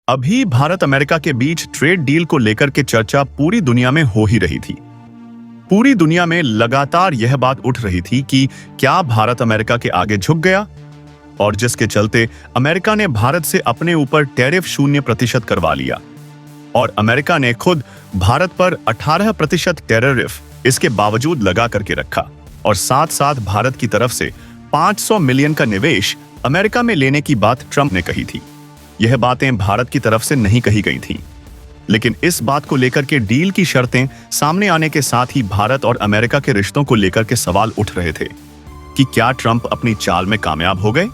अभी भारत अमेरिका के बीच trade deal को लेकर के चर्चा पूरी दुनिया में हो ही रही थी। पूरी दुनिया में लगातार यह बात उठ रही थी कि क्या भारत अमेरिका के आगे झुक गया, और जिसके चलते अमेरिका ने भारत से अपने ऊपर टैरिफ 0% करवा लिया और अमेरिका ने खुद भारत पर 18% टैरिफ इसके बावजूद लगा करके रखा और साथ साथ भारत की तरफ से 500 मिलियन का निवेश अमेरिका में लेने की बात ट्रंप ने कही थी। यह बातें भारत की तरफ से नहीं कही गई थी, लेकिन इस बात को लेकर के डील की शर्तें सामने आने के साथ ही भारत और अमेरिका के रिश्तों को लेकर के सवाल उठ रहे थे कि क्या ट्रंप अपनी चाल में कामयाब हो गए।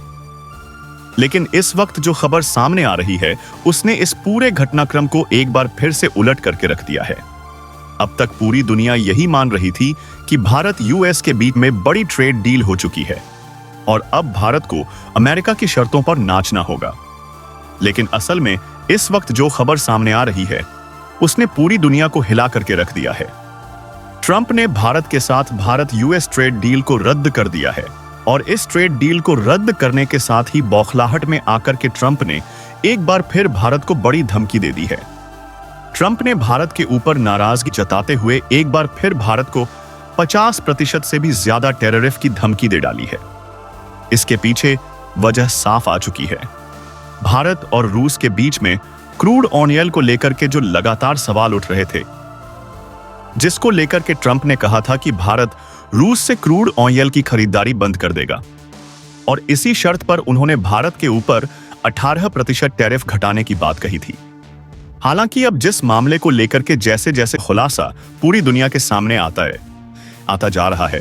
लेकिन इस वक्त जो खबर सामने आ रही है उसने इस पूरे घटनाक्रम को एक बार फिर से उलट करके रख दिया है। अब तक पूरी दुनिया यही मान रही थी कि भारत यूएस के बीच में बड़ी ट्रेड डील हो चुकी है और अब भारत को अमेरिका की शर्तों पर नाचना होगा। लेकिन असल में इस वक्त जो खबर सामने आ रही है उसने पूरी दुनिया को हिला करके रख दिया है। ट्रंप ने भारत के साथ भारत यूएस ट्रेड डील को रद्द कर दिया है और इस ट्रेड डील को रद्द करने के साथ ही बौखलाहट में आकर के ट्रंप ने एक बार फिर भारत को बड़ी धमकी दे दी है। ट्रंप ने भारत के ऊपर नाराजगी जताते हुए एक बार फिर भारत को 50% से भी ज्यादा टैरिफ की धमकी दे डाली है। इसके पीछे वजह साफ आ चुकी है। भारत और रूस के बीच में क्रूड ऑयल को लेकर के जो लगातार सवाल उठ रहे थे, जिसको लेकर के ट्रंप ने कहा था कि भारत रूस से क्रूड ऑयल की खरीदारी बंद कर देगा और इसी शर्त पर उन्होंने भारत के ऊपर 18% टैरिफ घटाने की बात कही थी। हालांकि अब जिस मामले को लेकर के जैसे जैसे खुलासा पूरी दुनिया के सामने आता जा रहा है,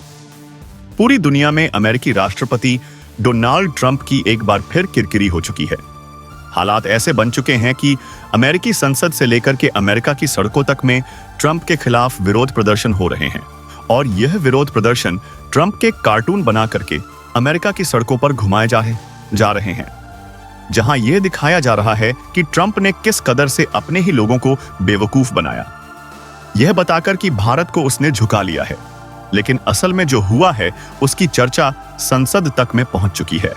पूरी दुनिया में अमेरिकी राष्ट्रपति डोनाल्ड ट्रंप की एक बार फिर किरकिरी हो चुकी है। हालात ऐसे बन चुके हैं कि अमेरिकी संसद से लेकर के अमेरिका की सड़कों तक में ट्रंप के खिलाफ विरोध प्रदर्शन हो रहे हैं और यह विरोध प्रदर्शन ट्रंप के कार्टून बना करके अमेरिका की सड़कों पर घुमाए जा रहे हैं, जहां यह दिखाया जा रहा है कि ट्रंप ने किस कदर से अपने ही लोगों को बेवकूफ बनाया, यह बताकर कि भारत को उसने झुका लिया है। लेकिन असल में जो हुआ है उसकी चर्चा संसद तक में पहुंच चुकी है।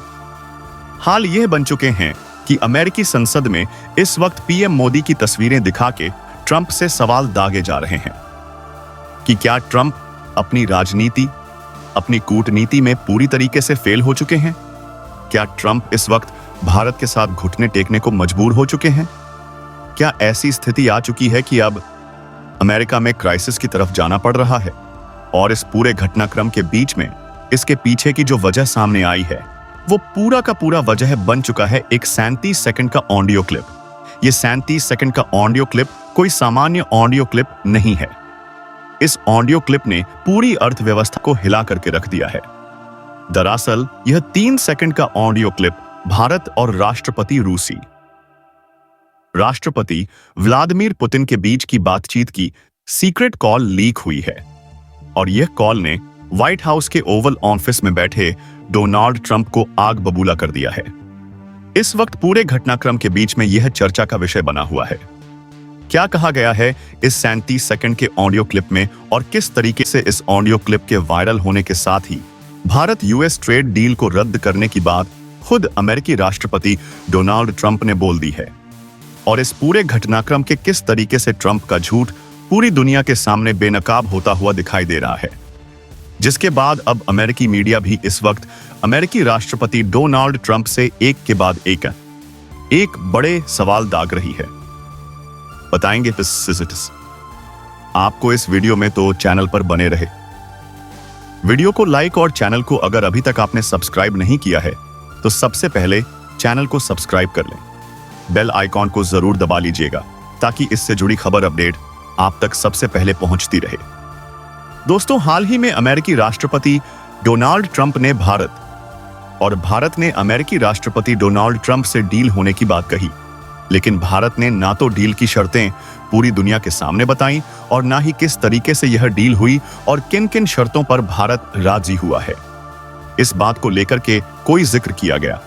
हाल यह बन चुके हैं कि अमेरिकी संसद में इस वक्त पीएम मोदी की तस्वीरें दिखा के ट्रंप से सवाल दागे जा रहे हैं कि क्या ट्रंप अपनी राजनीति, अपनी कूटनीति में पूरी तरीके से फेल हो चुके हैं। क्या ट्रंप इस वक्त भारत के साथ घुटने टेकने को मजबूर हो चुके हैं। क्या ऐसी स्थिति आ चुकी है कि अब अमेरिका में क्राइसिस की तरफ जाना पड़ रहा है। और इस पूरे घटनाक्रम के बीच में इसके पीछे की जो वजह सामने आई है वो पूरा का पूरा वजह बन चुका है एक 37 सेकंड का ऑडियो क्लिप। ये 37 सेकंड का ऑडियो क्लिप कोई सामान्य ऑडियो क्लिप नहीं है। इस ऑडियो क्लिप ने पूरी अर्थव्यवस्था को हिला करके रख दिया है। दरअसल यह 3 सेकंड का ऑडियो क्लिप भारत और राष्ट्रपति व्लादिमीर पुतिन के बीच की बातचीत की सीक्रेट कॉल लीक हुई है और यह कॉल ने व्हाइट हाउस के ओवल ऑफिस में बैठे डोनाल्ड ट्रंप को आग बबूला कर दिया है। इस वक्त पूरे घटनाक्रम के बीच में यह चर्चा का विषय बना हुआ है। क्या कहा गया है इस 37 सेकंड के ऑडियो क्लिप में और किस तरीके से इस ऑडियो क्लिप के वायरल होने के साथ ही भारत यूएस ट्रेड डील को रद्द करने की बात खुद अमेरिकी राष्ट्रपति डोनाल्ड ट्रंप ने बोल दी है। और इस पूरे घटनाक्रम के किस तरीके से ट्रंप का झूठ पूरी दुनिया के सामने बेनकाब होता हुआ दिखाई दे रहा है, जिसके बाद अब अमेरिकी मीडिया भी इस वक्त अमेरिकी राष्ट्रपति डोनाल्ड ट्रंप से एक के बाद एक बड़े सवाल दाग रही है। बताएंगे आपको इस वीडियो में, तो चैनल पर बने रहे। वीडियो को लाइक और चैनल को अगर अभी तक आपने सब्सक्राइब नहीं किया है तो सबसे पहले चैनल को सब्सक्राइब कर लें। बेल आइकॉन को जरूर दबा लीजिएगा ताकि इससे जुड़ी खबर अपडेट आप तक सबसे पहले पहुंचती रहे। दोस्तों, हाल ही में अमेरिकी राष्ट्रपति डोनाल्ड ट्रंप ने भारत ने अमेरिकी राष्ट्रपति डोनाल्ड ट्रंप से डील होने की बात कही, लेकिन भारत ने ना तो डील की शर्तें पूरी दुनिया के सामने बताई और ना ही किस तरीके से यह डील हुई और किन किन शर्तों पर भारत राजी हुआ है, इस बात को लेकर के कोई जिक्र किया गया।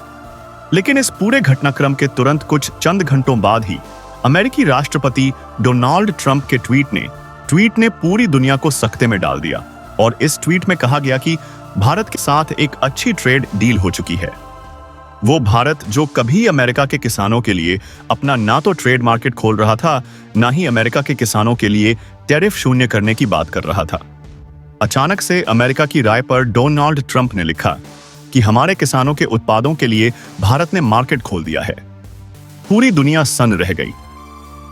लेकिन इस पूरे घटनाक्रम के तुरंत कुछ चंद घंटों बाद ही अमेरिकी राष्ट्रपति डोनाल्ड ट्रंप के ट्वीट ने पूरी दुनिया को सख्ते में डाल दिया और इस ट्वीट में कहा गया कि भारत के साथ एक अच्छी ट्रेड डील हो चुकी है। वो भारत जो कभी अमेरिका के किसानों के लिए अपना ना तो ट्रेड मार्केट खोल रहा था, ना ही अमेरिका के किसानों के लिए टैरिफ शून्य करने की बात कर रहा था। अचानक से अमेरिका की राय पर डोनाल्ड ट्रंप ने लिखा कि हमारे किसानों के उत्पादों के लिए भारत ने मार्केट खोल दिया है। पूरी दुनिया सन्न रह गई।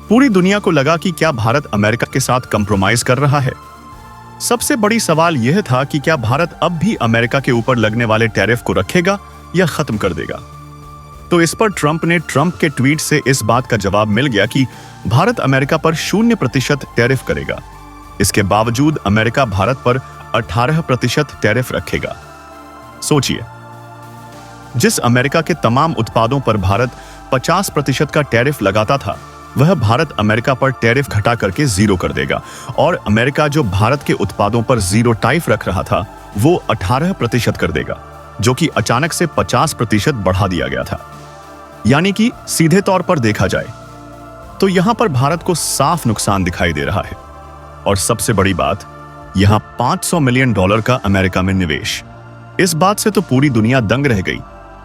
पूरी दुनिया को लगा कि क्या भारत अमेरिका के साथ कंप्रोमाइज कर रहा है। सबसे बड़ी सवाल यह था कि क्या भारत अब भी अमेरिका के ऊपर लगने वाले टैरिफ को रखेगा या खत्म कर देगा। तो इस पर ट्रंप के ट्वीट से इस बात का जवाब मिल गया कि भारत अमेरिका पर 0% टैरिफ करेगा। इसके बावजूद अमेरिका भारत पर 18% टैरिफ रखेगा। सोचिए, जिस अमेरिका के तमाम उत्पादों पर भारत 50% का टैरिफ लगाता था, वह भारत अमेरिका पर टैरिफ घटा करके 0 कर देगा, और अमेरिका जो भारत के उत्पादों पर 0 टैरिफ रख रहा था, वो 18% कर देगा, जो कि अचानक से 50% बढ़ा दिया गया था। यानी कि सीधे तौर पर देखा जाए तो यहां पर भारत को साफ नुकसान दिखाई दे रहा है। और सबसे बड़ी बात, यहां $500 मिलियन का अमेरिका में निवेश। इस बात से तो पूरी दुनिया दंग रह गई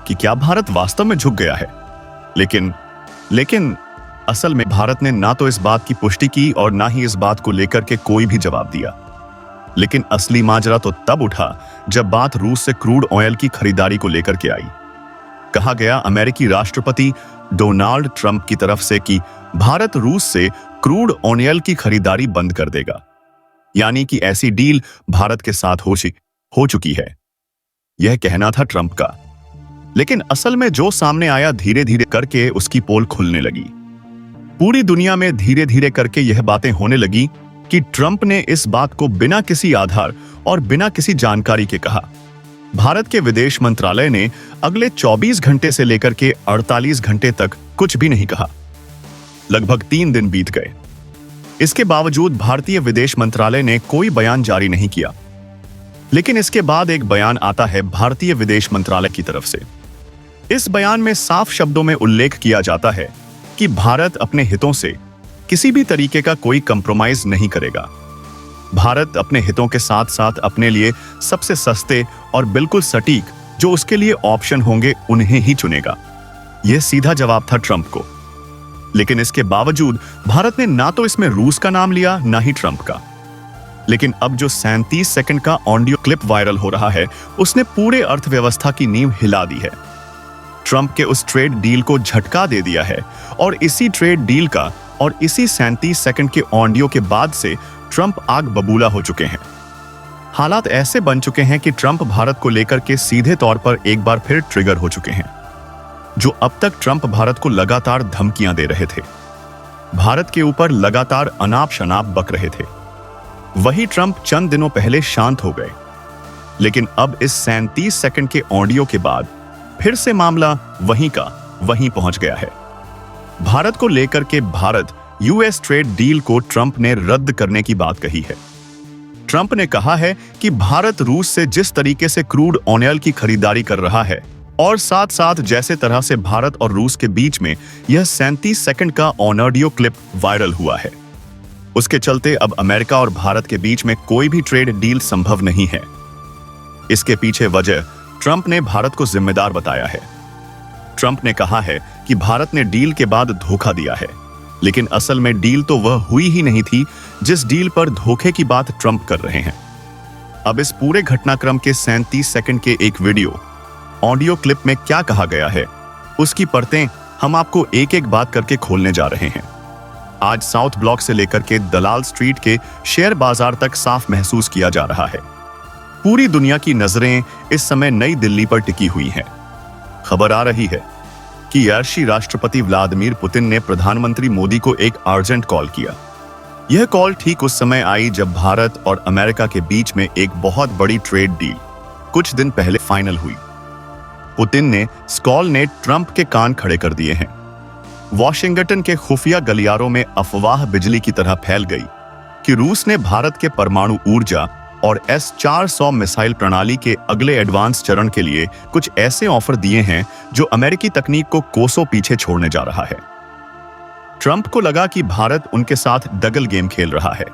कि क्या भारत वास्तव में झुक गया है। लेकिन असल में भारत ने ना तो इस बात की पुष्टि की और ना ही इस बात को लेकर के कोई भी जवाब दिया। लेकिन असली माजरा तो तब उठा जब बात रूस से क्रूड ऑयल की खरीदारी को लेकर के आई। कहा गया अमेरिकी राष्ट्रपति डोनाल्ड ट्रंप की तरफ से कि भारत रूस से क्रूड ऑयल की खरीदारी बंद कर देगा, यानी कि ऐसी डील भारत के साथ हो चुकी है। यह कहना था ट्रंप का। लेकिन असल में जो सामने आया, धीरे धीरे करके उसकी पोल खुलने लगी। पूरी दुनिया में धीरे धीरे करके यह बातें होने लगी कि ट्रंप ने इस बात को बिना किसी आधार और बिना किसी जानकारी के कहा। भारत के विदेश मंत्रालय ने अगले 24 घंटे से लेकर के 48 घंटे तक कुछ भी नहीं कहा। लगभग 3 दिन बीत गए। इसके बावजूद भारतीय विदेश मंत्रालय ने कोई बयान जारी नहीं किया। लेकिन इसके बाद एक बयान आता है भारतीय विदेश मंत्रालय की तरफ से। इस बयान में साफ शब्दों में उल्लेख किया जाता है कि भारत अपने हितों से किसी भी तरीके का कोई कंप्रोमाइज नहीं करेगा। भारत अपने हितों के साथ साथ अपने लिए सबसे सस्ते और बिल्कुल सटीक जो उसके लिए ऑप्शन होंगे उन्हें ही चुनेगा। यह सीधा जवाब था ट्रंप को। लेकिन इसके बावजूद भारत ने ना तो इसमें रूस का नाम लिया, ना ही ट्रंप का। लेकिन अब जो 37 सेकंड का ऑडियो क्लिप वायरल हो रहा है, उसने पूरे अर्थव्यवस्था की नींव हिला दी है। ट्रंप के उस ट्रेड डील को झटका दे दिया है, और इसी ट्रेड डील का और इसी 37 सेकंड के ऑडियो के बाद से ट्रंप आग बबूला हो चुके हैं। हालात ऐसे बन चुके हैं कि ट्रंप भारत को लेकर के सीधे तौर पर एक बार फिर ट्रिगर हो चुके हैं। जो अब तक ट्रंप भारत को लगातार धमकियां दे रहे थे, भारत के ऊपर लगातार अनाप शनाप बक रहे थे, वही ट्रंप चंद दिनों पहले शांत हो गए। लेकिन अब इस 37 सेकंड के ऑडियो के बाद फिर से मामला वहीं का वहीं पहुंच गया है। भारत को लेकर के भारत यूएस ट्रेड डील को ट्रंप ने रद्द करने की बात कही है। ट्रंप ने कहा है कि भारत रूस से जिस तरीके से क्रूड ऑयल की खरीदारी कर रहा है, और साथ साथ जैसे तरह से भारत और रूस के बीच में यह 37 सेकंड का ऑडियो क्लिप वायरल हुआ है, उसके चलते अब अमेरिका और भारत के बीच में कोई भी ट्रेड डील संभव नहीं है। इसके पीछे वजह ट्रंप ने भारत को जिम्मेदार बताया है। ट्रंप ने कहा है कि भारत ने डील के बाद धोखा दिया है, लेकिन असल में डील तो वह हुई ही नहीं थी जिस डील पर धोखे की बात ट्रंप कर रहे हैं। अब इस पूरे घटनाक्रम के 37 सेकंड के एक वीडियो ऑडियो क्लिप में क्या कहा गया है, उसकी परतें हम आपको एक एक बात करके खोलने जा रहे हैं। आज साउथ ब्लॉक से लेकर के दलाल स्ट्रीट के शेयर बाजार तक साफ महसूस किया जा रहा है। पूरी दुनिया की नजरें इस समय नई दिल्ली पर टिकी हुई हैं। खबर आ रही है कि रूसी राष्ट्रपति व्लादिमीर पुतिन ने प्रधानमंत्री मोदी को एक अर्जेंट कॉल किया। यह कॉल ठीक उस समय आई जब भारत और अमेरिका के बीच में एक बहुत बड़ी ट्रेड डील कुछ दिन पहले फाइनल हुई। पुतिन ने इस कॉल ने ट्रंप के कान खड़े कर दिए हैं। वॉशिंगटन के खुफिया गलियारों में अफवाह बिजली की तरह फैल गई कि रूस ने भारत के परमाणु ऊर्जा और S-400 मिसाइल प्रणाली के अगले एडवांस चरण के लिए कुछ ऐसे ऑफर दिए हैं जो अमेरिकी तकनीक को कोसों पीछे छोड़ने जा रहा है। ट्रंप को लगा कि भारत उनके साथ डबल गेम खेल रहा है।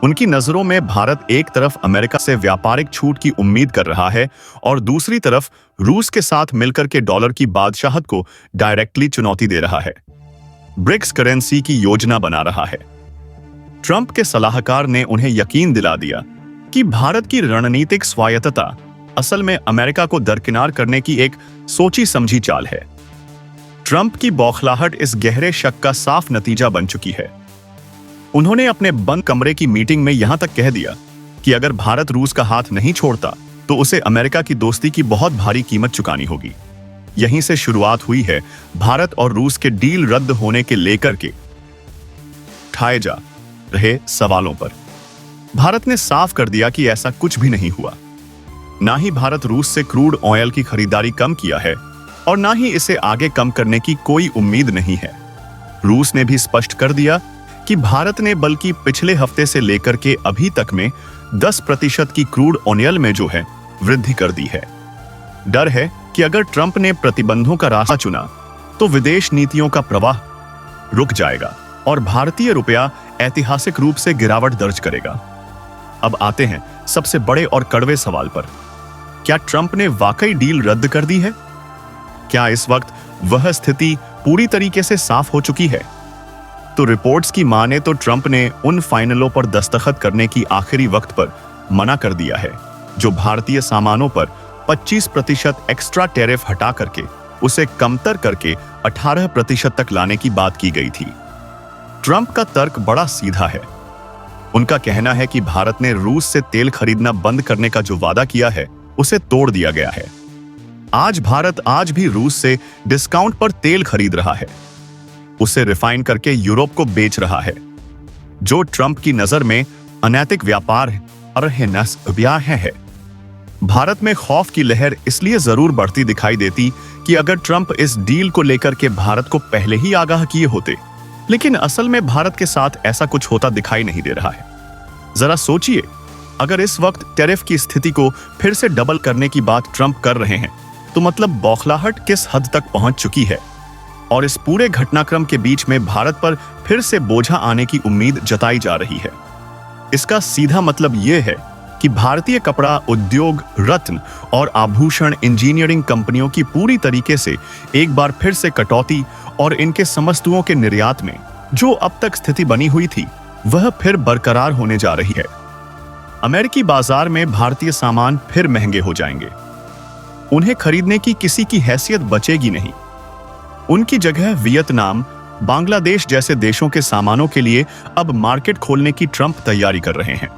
उनकी नजरों में भारत एक तरफ अमेरिका से व्यापारिक छूट की उम्मीद कर रहा है और दूसरी तरफ रूस के साथ मिलकर के डॉलर की बादशाहत को डायरेक्टली चुनौती दे रहा है। ब्रिक्स करेंसी की योजना बना रहा है। ट्रंप के सलाहकार ने उन्हें यकीन दिला दिया कि भारत की रणनीतिक स्वायत्तता असल में अमेरिका को दरकिनार करने की एक सोची समझी चाल है। ट्रंप की बौखलाहट इस गहरे शक का साफ नतीजा बन चुकी है। उन्होंने अपने बंद कमरे की मीटिंग में यहां तक कह दिया कि अगर भारत रूस का हाथ नहीं छोड़ता तो उसे अमेरिका की दोस्ती की बहुत भारी कीमत चुकानी होगी। यहीं से शुरुआत हुई है भारत और रूस के डील रद्द होने के लेकर के उठाए जा रहे सवालों पर। भारत ने साफ कर दिया कि ऐसा कुछ भी नहीं हुआ। ना ही भारत रूस से क्रूड ऑयल की खरीदारी कम किया है और ना ही इसे आगे कम करने की कोई उम्मीद नहीं है। रूस ने भी स्पष्ट कर दिया कि भारत ने बल्कि पिछले हफ्ते से लेकर के अभी तक में 10% की क्रूड ऑयल में जो है वृद्धि कर दी है। डर है कि अगर ट्रंप ने प्रतिबंधों का रास्ता चुना तो विदेश नीतियों का प्रवाह रुक जाएगा और भारतीय रुपया ऐतिहासिक रूप से गिरावट दर्ज करेगा। अब आते हैं सबसे बड़े और कड़वे सवाल पर। क्या ट्रंप ने वाकई डील रद्द कर दी है? क्या इस वक्त वह स्थिति पूरी तरीके से साफ हो चुकी है? तो रिपोर्ट्स की माने तो ट्रंप ने उन फाइनलों पर दस्तखत करने की आखिरी वक्त पर मना कर दिया है जो भारतीय सामानों पर 25% एक्स्ट्रा टैरिफ हटा करके उसे कमतर करके 18% तक लाने की बात की गई थी। ट्रंप का तर्क बड़ा सीधा है। उनका कहना है कि भारत ने रूस से तेल खरीदना बंद करने का जो वादा किया है उसे तोड़ दिया गया है। आज भारत आज भी रूस से डिस्काउंट पर तेल खरीद रहा है, उसे रिफाइन करके यूरोप को बेच रहा है, जो ट्रंप की नजर में अनैतिक व्यापार है। भारत में खौफ की लहर इसलिए जरूर बढ़ती दिखाई देती कि अगर ट्रंप इस डील को लेकर के भारत को पहले ही आगाह किए होते, लेकिन असल में भारत के साथ ऐसा कुछ होता दिखाई नहीं दे रहा है। जरा सोचिए, अगर इस वक्त टैरिफ की स्थिति को फिर से डबल करने की बात ट्रंप कर रहे हैं तो मतलब बौखलाहट किस हद तक पहुंच चुकी है और इस पूरे घटनाक्रम के बीच में भारत पर फिर से बोझा आने की उम्मीद जताई जा रही है। इसका सीधा मतलब यह है कि भारतीय कपड़ा उद्योग, रत्न और आभूषण इंजीनियरिंग कंपनियों की पूरी तरीके से एक बार फिर से कटौती और इनके समस्तुओं के निर्यात में जो अब तक स्थिति बनी हुई थी वह फिर बरकरार होने जा रही है। अमेरिकी बाजार में भारतीय सामान फिर महंगे हो जाएंगे। उन्हें खरीदने की किसी की हैसियत बचेगी नहीं। उनकी जगह वियतनाम, बांग्लादेश जैसे देशों के सामानों के लिए अब मार्केट खोलने की ट्रंप तैयारी कर रहे हैं।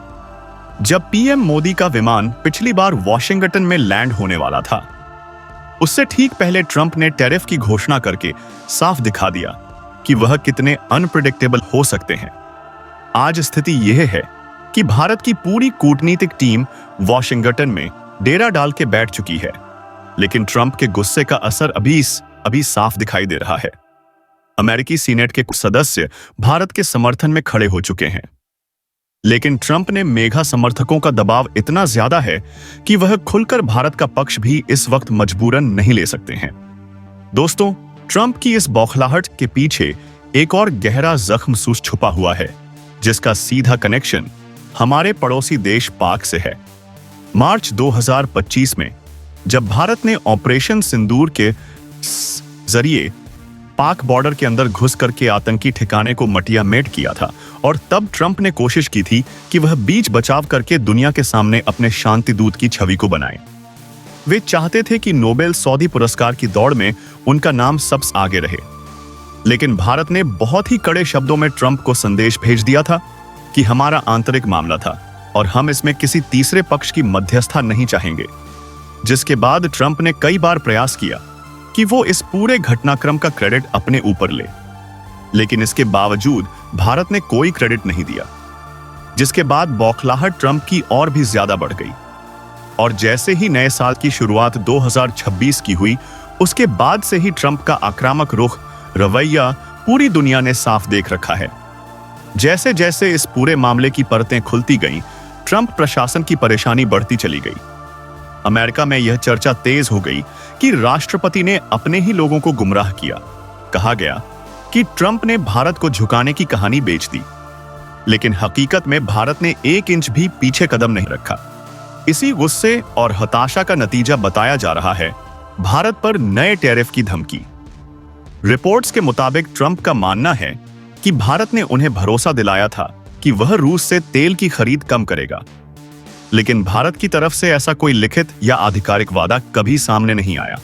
जब पीएम मोदी का विमान पिछली बार वॉशिंगटन में लैंड होने वाला था, उससे ठीक पहले ट्रंप ने टैरिफ की घोषणा करके साफ दिखा दिया कि वह कितने अनप्रेडिक्टेबल हो सकते हैं। आज स्थिति यह है कि भारत की पूरी कूटनीतिक टीम वॉशिंगटन में डेरा डाल के बैठ चुकी है, लेकिन ट्रंप के गुस्से का असर अभी साफ दिखाई दे रहा है। अमेरिकी सीनेट के कुछ सदस्य भारत के समर्थन में खड़े हो चुके हैं, लेकिन ट्रंप ने मेगा समर्थकों का दबाव इतना ज्यादा है कि वह खुलकर भारत का पक्ष भी इस वक्त मजबूरन नहीं ले सकते हैं। दोस्तों, ट्रंप की इस बौखलाहट के पीछे एक और गहरा जख्म सूस छुपा हुआ है, जिसका सीधा कनेक्शन हमारे पड़ोसी देश पाक से है। मार्च 2025 में जब भारत ने ऑपरेशन सिंदूर के जरिए पाक बॉर्डर के अंदर घुस करके आतंकी ठिकाने को मटियामेट किया था और तब ट्रंप ने कोशिश की थी कि वह बीच बचाव करके दुनिया के सामने अपने शांति दूत की छवि को बनाए। वे चाहते थे कि नोबेल सऊदी पुरस्कार की दौड़ में उनका नाम सबसे आगे रहे, लेकिन भारत ने बहुत ही कड़े शब्दों में ट्रंप को संदेश भेज दिया था कि हमारा आंतरिक मामला था और हम इसमें किसी तीसरे पक्ष की मध्यस्थता नहीं चाहेंगे। जिसके बाद ट्रंप ने कई बार प्रयास किया कि वो इस पूरे घटनाक्रम का क्रेडिट अपने ऊपर ले, लेकिन इसके बावजूद भारत ने कोई क्रेडिट नहीं दिया, जिसके बाद बौखलाहट ट्रंप की और भी ज्यादा बढ़ गई। और जैसे ही नए साल की शुरुआत 2026 की हुई, उसके बाद से ही ट्रंप का आक्रामक रुख रवैया पूरी दुनिया ने साफ देख रखा है। जैसे जैसे इस पूरे मामले की परतें खुलती गईं, ट्रंप प्रशासन की परेशानी बढ़ती चली गई। अमेरिका में यह चर्चा तेज हो गई कि राष्ट्रपति ने अपने ही लोगों को गुमराह किया। कहा गया कि ट्रंप ने भारत को झुकाने की कहानी बेच दी। लेकिन हकीकत में भारत ने 1 इंच भी पीछे कदम नहीं रखा। इसी गुस्से और हताशा का नतीजा बताया जा रहा है भारत पर नए टैरिफ की धमकी। रिपोर्ट्स के मुताबिक ट्रंप का मानना है कि भारत ने उन्हें भरोसा दिलाया था कि वह रूस से तेल की खरीद कम करेगा, लेकिन भारत की तरफ से ऐसा कोई लिखित या आधिकारिक वादा कभी सामने नहीं आया।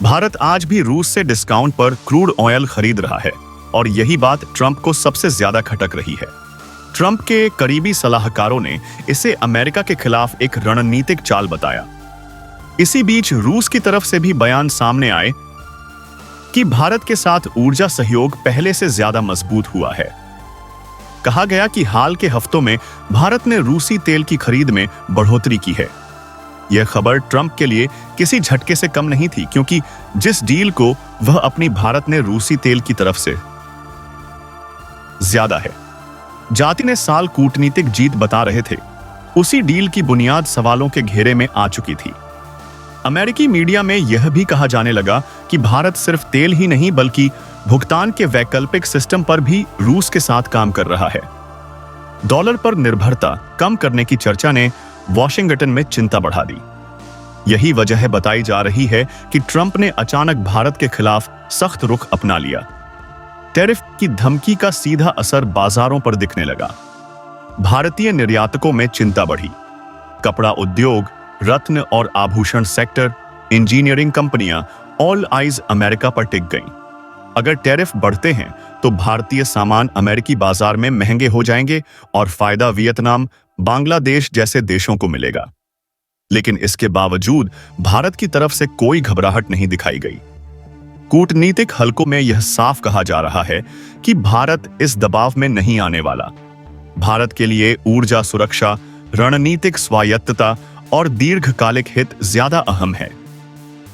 भारत आज भी रूस से डिस्काउंट पर क्रूड ऑयल खरीद रहा है और यही बात ट्रंप को सबसे ज्यादा खटक रही है। ट्रंप के करीबी सलाहकारों ने इसे अमेरिका के खिलाफ एक रणनीतिक चाल बताया। इसी बीच रूस की तरफ से भी बयान सामने आए कि भारत के साथ ऊर्जा सहयोग पहले से ज्यादा मजबूत हुआ है। कहा गया कि हाल के हफ्तों में भारत ने रूसी तेल की खरीद में बढ़ोतरी की है। यह खबर ट्रंप के लिए किसी झटके से कम नहीं थी, क्योंकि जिस डील को वह अपनी भारत ने रूसी तेल की तरफ से ज्यादा है जाति ने साल कूटनीतिक जीत बता रहे थे, उसी डील की बुनियाद सवालों के घेरे में आ चुकी थी। अमेरिकी मीडिया में यह भी कहा जाने लगा कि भारत सिर्फ तेल ही नहीं बल्कि भुगतान के वैकल्पिक सिस्टम पर भी रूस के साथ काम कर रहा है। डॉलर पर निर्भरता कम करने की चर्चा ने वॉशिंगटन में चिंता बढ़ा दी। यही वजह बताई जा रही है कि ट्रंप ने अचानक भारत के खिलाफ सख्त रुख अपना लिया। टैरिफ की धमकी का सीधा असर बाजारों पर दिखने लगा। भारतीय निर्यातकों में चिंता बढ़ी। कपड़ा उद्योग, रत्न और आभूषण सेक्टर, इंजीनियरिंग कंपनियां ऑल आइज अमेरिका पर टिक गईं। अगर टैरिफ बढ़ते हैं तो भारतीय सामान अमेरिकी बाजार में महंगे हो जाएंगे और फायदा वियतनाम, बांग्लादेश जैसे देशों को मिलेगा। लेकिन इसके बावजूद भारत की तरफ से कोई घबराहट नहीं दिखाई गई। कूटनीतिक हलकों में यह साफ कहा जा रहा है कि भारत इस दबाव में नहीं आने वाला। भारत के लिए ऊर्जा सुरक्षा, रणनीतिक स्वायत्तता और दीर्घकालिक हित ज्यादा अहम है।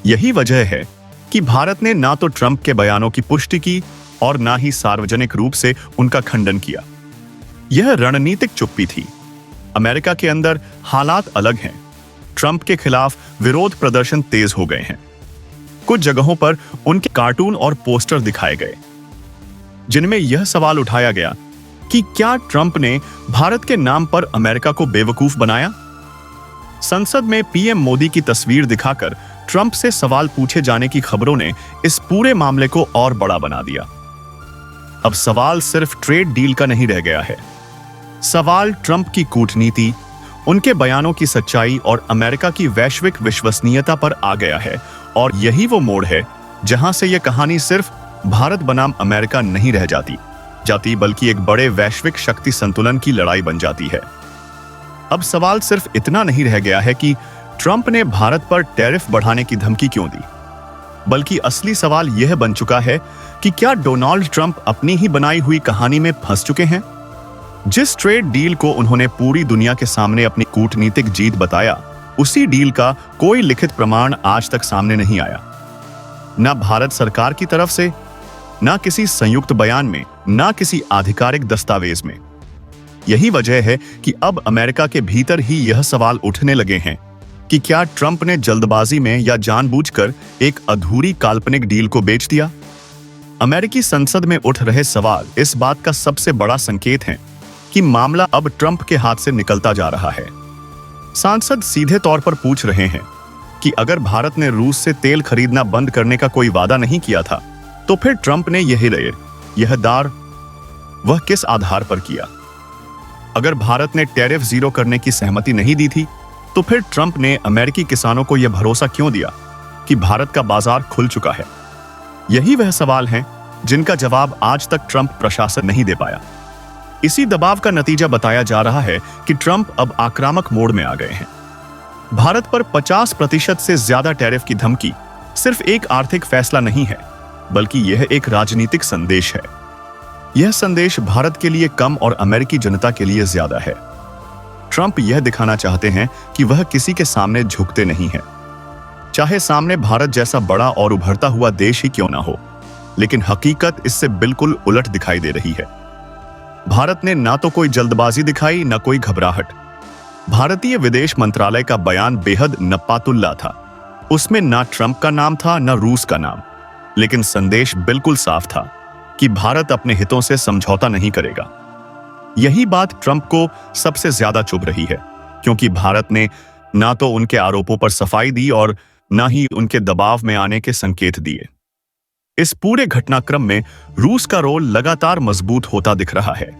यही वजह है कि भारत ने ना तो ट्रंप के बयानों की पुष्टि की और ना ही सार्वजनिक रूप से उनका खंडन किया। यह रणनीतिक चुप्पी थी। अमेरिका के अंदर हालात अलग हैं। ट्रंप के खिलाफ विरोध प्रदर्शन तेज हो गए हैं। कुछ जगहों पर उनके कार्टून और पोस्टर दिखाए गए, जिनमें यह सवाल उठाया गया कि क्या ट्रंप ने भारत के नाम पर अमेरिका को बेवकूफ बनाया। संसद में पीएम मोदी की तस्वीर दिखाकर ट्रंप से सवाल पूछे जाने की खबरों ने इस पूरे मामले को और बड़ा बना दिया। अब सवाल सिर्फ ट्रेड डील का नहीं रह गया है। सवाल ट्रंप की कूटनीति, उनके बयानों की सच्चाई और अमेरिका की वैश्विक विश्वसनीयता पर आ गया है। और यही वो मोड़ है जहां से यह कहानी सिर्फ भारत बनाम अमेरिका नहीं रह जाती बल्कि एक बड़े वैश्विक शक्ति संतुलन की लड़ाई बन जाती है। अब सवाल सिर्फ इतना नहीं रह गया है कि ट्रंप ने भारत पर टैरिफ बढ़ाने की धमकी क्यों दी, बल्कि असली सवाल यह बन चुका है कि क्या डोनाल्ड ट्रंप अपनी ही बनाई हुई कहानी में फंस चुके हैं। जिस ट्रेड डील को उन्होंने पूरी दुनिया के सामने अपनी कूटनीतिक जीत बताया, उसी डील का कोई लिखित प्रमाण आज तक सामने नहीं आया। ना भारत सरकार की तरफ से, ना किसी संयुक्त बयान में, ना किसी आधिकारिक दस्तावेज में। यही वजह है कि अब अमेरिका के भीतर ही यह सवाल उठने लगे हैं कि क्या ट्रंप ने जल्दबाजी में या जानबूझकर एक अधूरी काल्पनिक डील को बेच दिया। अमेरिकी संसद में उठ रहे सवाल इस बात का सबसे बड़ा संकेत हैं कि मामला अब ट्रंप के हाथ से निकलता जा रहा है। सांसद सीधे तौर पर पूछ रहे हैं कि अगर भारत ने रूस से तेल खरीदना बंद करने का कोई वादा नहीं किया था, तो फिर ट्रंप ने यह दार वह किस आधार पर किया। अगर भारत ने टैरिफ जीरो करने की सहमति नहीं दी थी, तो फिर ट्रंप ने अमेरिकी किसानों को यह भरोसा क्यों दिया कि भारत का बाजार खुल चुका है। यही वह सवाल हैं जिनका जवाब आज तक ट्रंप प्रशासन नहीं दे पाया। इसी दबाव का नतीजा बताया जा रहा है कि ट्रंप अब आक्रामक मोड में आ गए हैं। भारत पर 50% से ज्यादा टैरिफ की धमकी सिर्फ एक आर्थिक फैसला नहीं है, बल्कि यह एक राजनीतिक संदेश है। यह संदेश भारत के लिए कम और अमेरिकी जनता के लिए ज्यादा है। ट्रंप यह दिखाना चाहते हैं कि वह किसी के सामने झुकते नहीं हैं, चाहे सामने भारत जैसा बड़ा और उभरता हुआ देश ही क्यों ना हो। लेकिन हकीकत इससे बिल्कुल उलट दिखाई दे रही है। भारत ने ना तो कोई जल्दबाजी दिखाई, ना कोई घबराहट। भारतीय विदेश मंत्रालय का बयान बेहद नप्पातुल्ला था। उसमें ना ट्रंप का नाम था, ना रूस का नाम, लेकिन संदेश बिल्कुल साफ था कि भारत अपने हितों से समझौता नहीं करेगा। यही बात ट्रंप को सबसे ज्यादा चुभ रही है, क्योंकि भारत ने ना तो उनके आरोपों पर सफाई दी और ना ही उनके दबाव में आने के संकेत दिए। इस पूरे घटनाक्रम में रूस का रोल लगातार मजबूत होता दिख रहा है।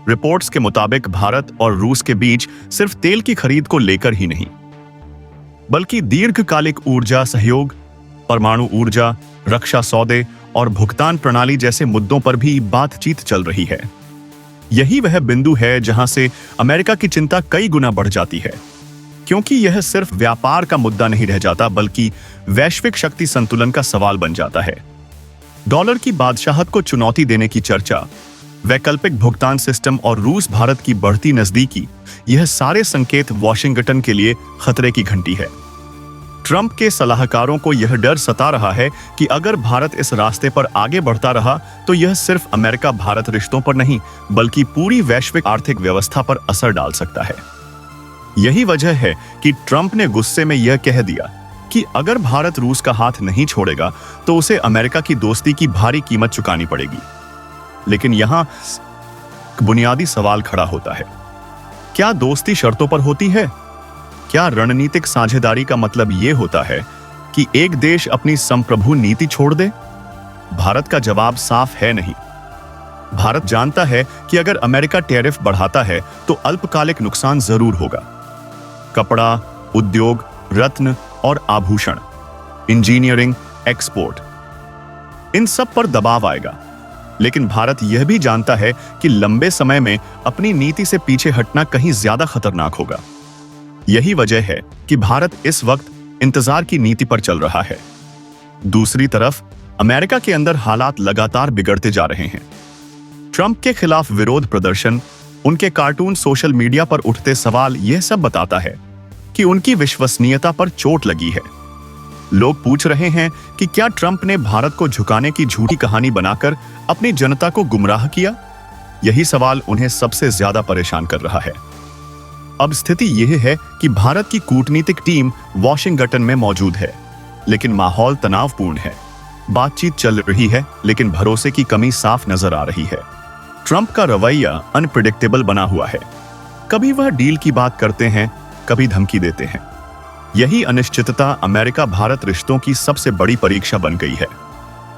रिपोर्ट्स के मुताबिक भारत और रूस के बीच सिर्फ तेल की खरीद को लेकर ही नहीं, बल्कि दीर्घकालिक ऊर्जा सहयोग, परमाणु ऊर्जा, रक्षा सौदे और भुगतान प्रणाली जैसे मुद्दों पर भी बातचीत चल रही है। यही वह बिंदु है जहां से अमेरिका की चिंता कई गुना बढ़ जाती है, क्योंकि यह सिर्फ व्यापार का मुद्दा नहीं रह जाता, बल्कि वैश्विक शक्ति संतुलन का सवाल बन जाता है। डॉलर की बादशाहत को चुनौती देने की चर्चा, वैकल्पिक भुगतान सिस्टम और रूस भारत की बढ़ती नजदीकी, यह सारे संकेत वॉशिंगटन के लिए खतरे की घंटी है। ट्रंप के सलाहकारों को यह डर सता रहा है कि अगर भारत इस रास्ते पर आगे बढ़ता रहा तो यह सिर्फ अमेरिका भारत रिश्तों पर नहीं, बल्कि पूरी वैश्विक आर्थिक व्यवस्था पर असर डाल सकता है। यही वजह है कि ट्रंप ने गुस्से में यह कह दिया कि अगर भारत रूस का हाथ नहीं छोड़ेगा तो उसे अमेरिका की दोस्ती की भारी कीमत चुकानी पड़ेगी। लेकिन यहां बुनियादी सवाल खड़ा होता है, क्या दोस्ती शर्तों पर होती है? क्या रणनीतिक साझेदारी का मतलब यह होता है कि एक देश अपनी संप्रभु नीति छोड़ दे? भारत का जवाब साफ है, नहीं। भारत जानता है कि अगर अमेरिका टैरिफ बढ़ाता है तो अल्पकालिक नुकसान जरूर होगा। कपड़ा उद्योग, रत्न और आभूषण, इंजीनियरिंग, एक्सपोर्ट, इन सब पर दबाव आएगा। लेकिन भारत यह भी जानता है कि लंबे समय में अपनी नीति से पीछे हटना कहीं ज्यादा खतरनाक होगा। यही वजह है कि भारत इस वक्त इंतजार की नीति पर चल रहा है। दूसरी तरफ अमेरिका के अंदर हालात लगातार बिगड़ते जा रहे हैं। ट्रंप के खिलाफ विरोध प्रदर्शन, उनके कार्टून, सोशल मीडिया पर उठते सवाल, यह सब बताता है कि उनकी विश्वसनीयता पर चोट लगी है। लोग पूछ रहे हैं कि क्या ट्रंप ने भारत को झुकाने की झूठी कहानी बनाकर अपनी जनता को गुमराह किया? यही सवाल उन्हें सबसे ज्यादा परेशान कर रहा है। अब स्थिति यह है कि भारत की कूटनीतिक टीम वॉशिंगटन में मौजूद है, लेकिन माहौल तनावपूर्ण है। बातचीत चल रही है, लेकिन भरोसे की कमी साफ नजर आ रही है। ट्रंप का रवैया अनप्रिडिक्टेबल बना हुआ है। कभी वह डील की बात करते हैं, कभी धमकी देते हैं। यही अनिश्चितता अमेरिका भारत रिश्तों की सबसे बड़ी परीक्षा बन गई है।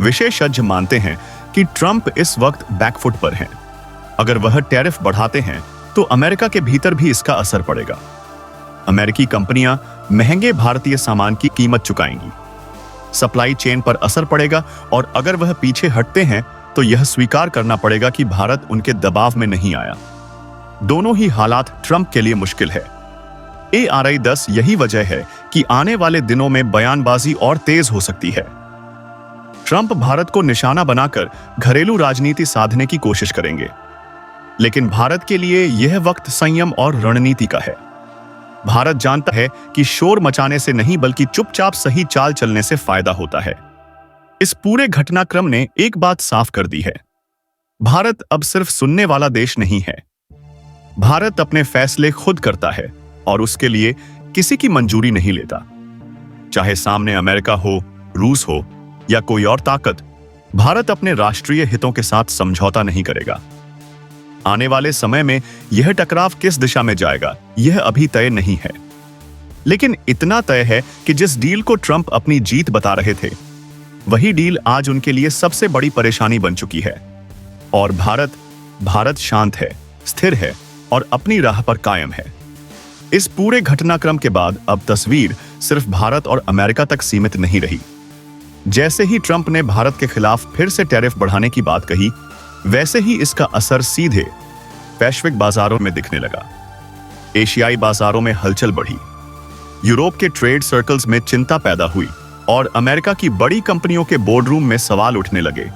विशेषज्ञ मानते हैं कि ट्रंप इस वक्त बैकफुट पर हैं। अगर वह टैरिफ बढ़ाते हैं तो अमेरिका के भीतर भी इसका असर पड़ेगा। अमेरिकी कंपनियां महंगे भारतीय सामान की कीमत चुकाएंगी, सप्लाई चेन पर असर पड़ेगा, और अगर वह पीछे हटते हैं तो यह स्वीकार करना पड़ेगा कि भारत उनके दबाव में नहीं आया। दोनों ही हालात ट्रंप के लिए मुश्किल है। ARI 10 यही वजह है कि आने वाले दिनों में बयानबाजी और तेज हो सकती है। ट्रंप भारत को निशाना बनाकर घरेलू राजनीति साधने की कोशिश करेंगे, लेकिन भारत के लिए यह वक्त संयम और रणनीति का है। भारत जानता है कि शोर मचाने से नहीं, बल्कि चुपचाप सही चाल चलने से फायदा होता है। इस पूरे घटनाक्रम ने एक बात साफ कर दी है, भारत अब सिर्फ सुनने वाला देश नहीं है। भारत अपने फैसले खुद करता है और उसके लिए किसी की मंजूरी नहीं लेता। चाहे सामने अमेरिका हो, रूस हो या कोई और ताकत, भारत अपने राष्ट्रीय हितों के साथ समझौता नहीं करेगा। आने वाले समय में यह टकराव किस दिशा में जाएगा, यह अभी तय नहीं है। लेकिन इतना तय है कि जिस डील को ट्रंप अपनी जीत बता रहे थे, वही डील आज उनके लिए सबसे बड़ी परेशानी बन चुकी है। और भारत शांत है, स्थिर है और अपनी राह पर कायम है। इस पूरे घटनाक्रम के बाद अब तस्वीर सिर्फ भारत और अमेरिका तक सीमित नहीं रही। जैसे ही ट्रंप ने भारत के खिलाफ फिर से टैरिफ बढ़ाने की बात कही, वैसे ही इसका असर सीधे वैश्विक बाजारों में दिखने लगा। एशियाई बाजारों में हलचल बढ़ी, यूरोप के ट्रेड सर्कल्स में चिंता पैदा हुई और अमेरिका की बड़ी कंपनियों के बोर्डरूम में सवाल उठने लगे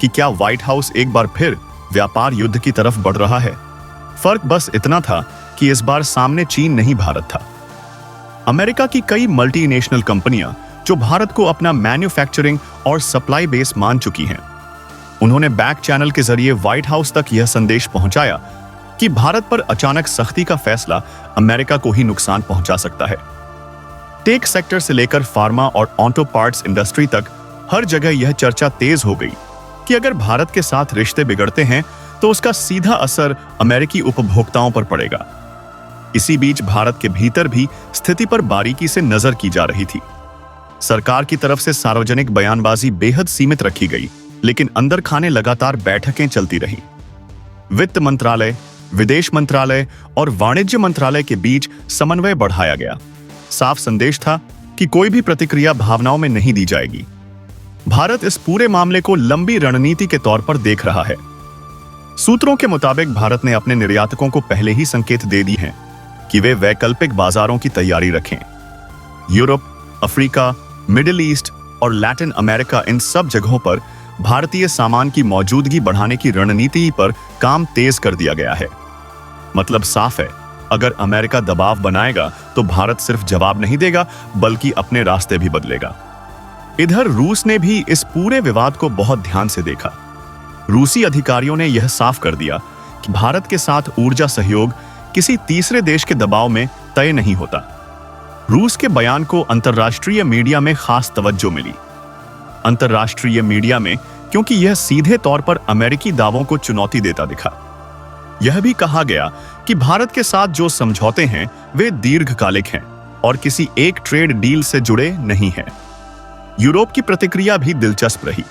कि क्या व्हाइट हाउस एक बार फिर व्यापार युद्ध की तरफ बढ़ रहा है। फर्क बस इतना था कि इस बार सामने चीन नहीं, भारत था। अमेरिका की कई मल्टीनेशनल कंपनियां जो भारत को अपना मैन्युफैक्चरिंग और सप्लाई बेस मान चुकी हैं, उन्होंने बैक चैनल के जरिए व्हाइट हाउस तक यह संदेश पहुंचाया कि भारत पर अचानक सख्ती का फैसला अमेरिका को ही नुकसान पहुंचा सकता है। टेक सेक्टर से लेकर फार्मा और ऑटो पार्ट्स इंडस्ट्री तक हर जगह यह चर्चा तेज हो गई कि अगर भारत के साथ रिश्ते बिगड़ते हैं तो उसका सीधा असर अमेरिकी उपभोक्ताओं पर पड़ेगा। इसी बीच भारत के भीतर भी स्थिति पर बारीकी से नजर की जा रही थी। सरकार की तरफ से सार्वजनिक बयानबाजी बेहद सीमित रखी गई, लेकिन अंदर खाने लगातार बैठकें चलती रहीं। वित्त मंत्रालय, विदेश मंत्रालय और वाणिज्य मंत्रालय के बीच समन्वय बढ़ाया गया। साफ संदेश था कि कोई भी प्रतिक्रिया भावनाओं में नहीं दी जाएगी। भारत इस पूरे मामले को लंबी रणनीति के तौर पर देख रहा है। सूत्रों के मुताबिक भारत ने अपने निर्यातकों को पहले ही संकेत दे दिए हैं कि वे वैकल्पिक बाजारों की तैयारी रखें। यूरोप, अफ्रीका, मिडिल ईस्ट और लैटिन अमेरिका, इन सब जगहों पर भारतीय सामान की मौजूदगी बढ़ाने की रणनीति पर काम तेज कर दिया गया है। मतलब साफ है, अगर अमेरिका दबाव बनाएगा तो भारत सिर्फ जवाब नहीं देगा बल्कि अपने रास्ते भी बदलेगा। इधर रूस ने भी इस पूरे विवाद को बहुत ध्यान से देखा। रूसी अधिकारियों ने यह साफ कर दिया कि भारत के साथ ऊर्जा सहयोग किसी तीसरे देश के दबाव में तय नहीं होता। रूस के बयान को अंतर्राष्ट्रीय मीडिया में खास तवज्जो मिली। अंतर्राष्ट्रीय मीडिया में, क्योंकि यह सीधे तौर पर अमेरिकी दावों को चुनौती देता दिखा। यह भी कहा गया कि भारत के साथ जो समझौते हैं वे दीर्घकालिक हैं और किसी एक ट्रेड डील से जुड़े नहीं हैं। यूरोप की प्रतिक्रिया भी दिलचस्प रही।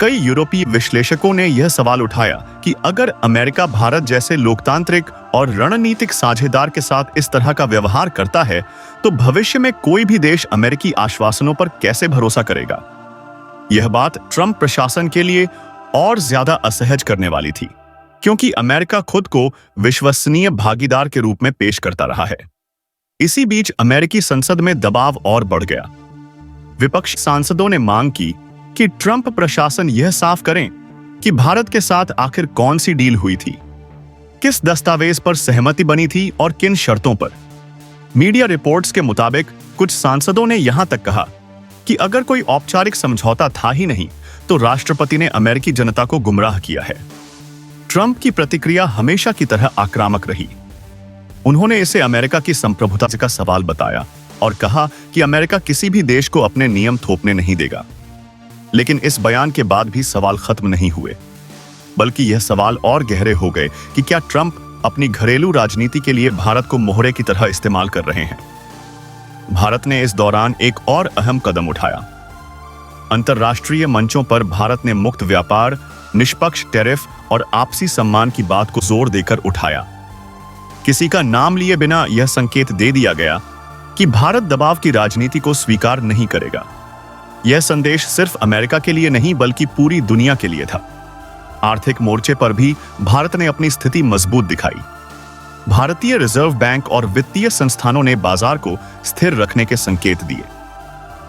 कई यूरोपीय विश्लेषकों ने यह सवाल उठाया कि अगर अमेरिका भारत जैसे लोकतांत्रिक और रणनीतिक साझेदार के साथ इस तरह का व्यवहार करता है तो भविष्य में कोई भी देश अमेरिकी आश्वासनों पर कैसे भरोसा करेगा। यह बात ट्रंप प्रशासन के लिए और ज्यादा असहज करने वाली थी, क्योंकि अमेरिका खुद को विश्वसनीय भागीदार के रूप में पेश करता रहा है। इसी बीच अमेरिकी संसद में दबाव और बढ़ गया। विपक्ष सांसदों ने मांग की कि ट्रंप प्रशासन यह साफ करें कि भारत के साथ आखिर कौन सी डील हुई थी, किस दस्तावेज पर सहमति बनी थी और किन शर्तों पर। मीडिया रिपोर्ट्स के मुताबिक कुछ सांसदों ने यहां तक कहा कि अगर कोई औपचारिक समझौता था ही नहीं तो राष्ट्रपति ने अमेरिकी जनता को गुमराह किया है। ट्रंप की प्रतिक्रिया हमेशा की तरह आक्रामक रही। उन्होंने इसे अमेरिका की संप्रभुता का सवाल बताया और कहा कि अमेरिका किसी भी देश को अपने नियम थोपने नहीं देगा। लेकिन इस बयान के बाद भी सवाल खत्म नहीं हुए, बल्कि यह सवाल और गहरे हो गए कि क्या ट्रंप अपनी घरेलू राजनीति के लिए भारत को मोहरे की तरह इस्तेमाल कर रहे हैं। भारत ने इस दौरान एक और अहम कदम उठाया। अंतर्राष्ट्रीय मंचों पर भारत ने मुक्त व्यापार, निष्पक्ष टैरिफ और आपसी सम्मान की बात को जोर देकर उठाया। किसी का नाम लिए बिना यह संकेत दे दिया गया कि भारत दबाव की राजनीति को स्वीकार नहीं करेगा। यह संदेश सिर्फ अमेरिका के लिए नहीं बल्कि पूरी दुनिया के लिए था। आर्थिक मोर्चे पर भी भारत ने अपनी स्थिति मजबूत दिखाई। भारतीय रिजर्व बैंक और वित्तीय संस्थानों ने बाजार को स्थिर रखने के संकेत दिए।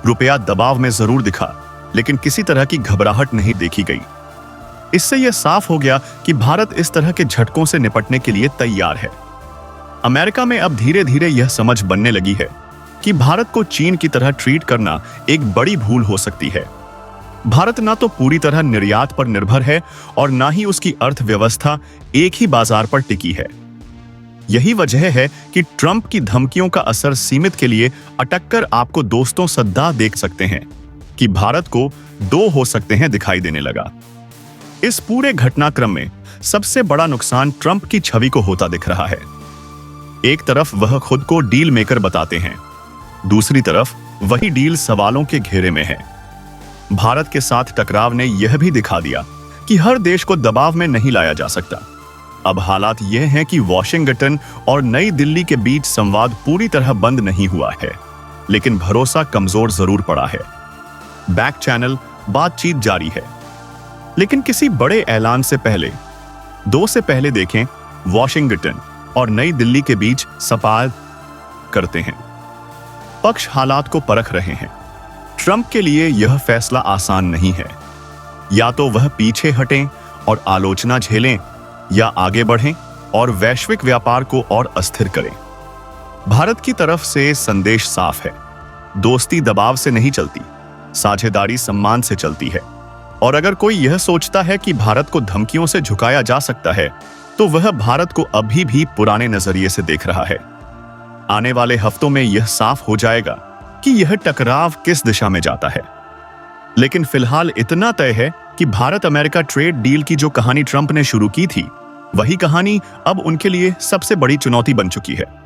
रुपया दबाव में जरूर दिखा, लेकिन किसी तरह की घबराहट नहीं देखी गई। इससे यह साफ हो गया कि भारत इस तरह के झटकों से निपटने के लिए तैयार है। अमेरिका में अब धीरे धीरे यह समझ बनने लगी है कि भारत को चीन की तरह ट्रीट करना एक बड़ी भूल हो सकती है। भारत ना तो पूरी तरह निर्यात पर निर्भर है और ना ही उसकी अर्थव्यवस्था एक ही बाजार पर टिकी है। यही वजह है कि ट्रंप की धमकियों का असर सीमित के लिए अटक कर आपको दोस्तों सद्दा देख सकते हैं कि भारत को दो हो सकते हैं दिखाई देने लगा। इस पूरे घटनाक्रम में सबसे बड़ा नुकसान ट्रंप की छवि को होता दिख रहा है। एक तरफ वह खुद को डील मेकर बताते हैं, दूसरी तरफ वही डील सवालों के घेरे में है। भारत के साथ टकराव ने यह भी दिखा दिया कि हर देश को दबाव में नहीं लाया जा सकता। अब हालात यह हैं कि वॉशिंगटन और नई दिल्ली के बीच संवाद पूरी तरह बंद नहीं हुआ है, लेकिन भरोसा कमजोर जरूर पड़ा है। बैक चैनल बातचीत जारी है, लेकिन किसी बड़े ऐलान से पहले 2 से पहले देखें वॉशिंगटन और नई दिल्ली के बीच सवाल करते हैं। पक्ष हालात को परख रहे हैं। ट्रंप के लिए यह फैसला आसान नहीं है। या तो वह पीछे हटें और आलोचना झेलें, या आगे बढ़ें और वैश्विक व्यापार को और अस्थिर करें। भारत की तरफ से संदेश साफ है, दोस्ती दबाव से नहीं चलती, साझेदारी सम्मान से चलती है। और अगर कोई यह सोचता है कि भारत को धमकियों से झुकाया जा सकता है, तो वह भारत को अभी भी पुराने नजरिए से देख रहा है। आने वाले हफ्तों में यह साफ हो जाएगा कि यह टकराव किस दिशा में जाता है। लेकिन फिलहाल इतना तय है कि भारत अमेरिका ट्रेड डील की जो कहानी ट्रंप ने शुरू की थी, वही कहानी अब उनके लिए सबसे बड़ी चुनौती बन चुकी है।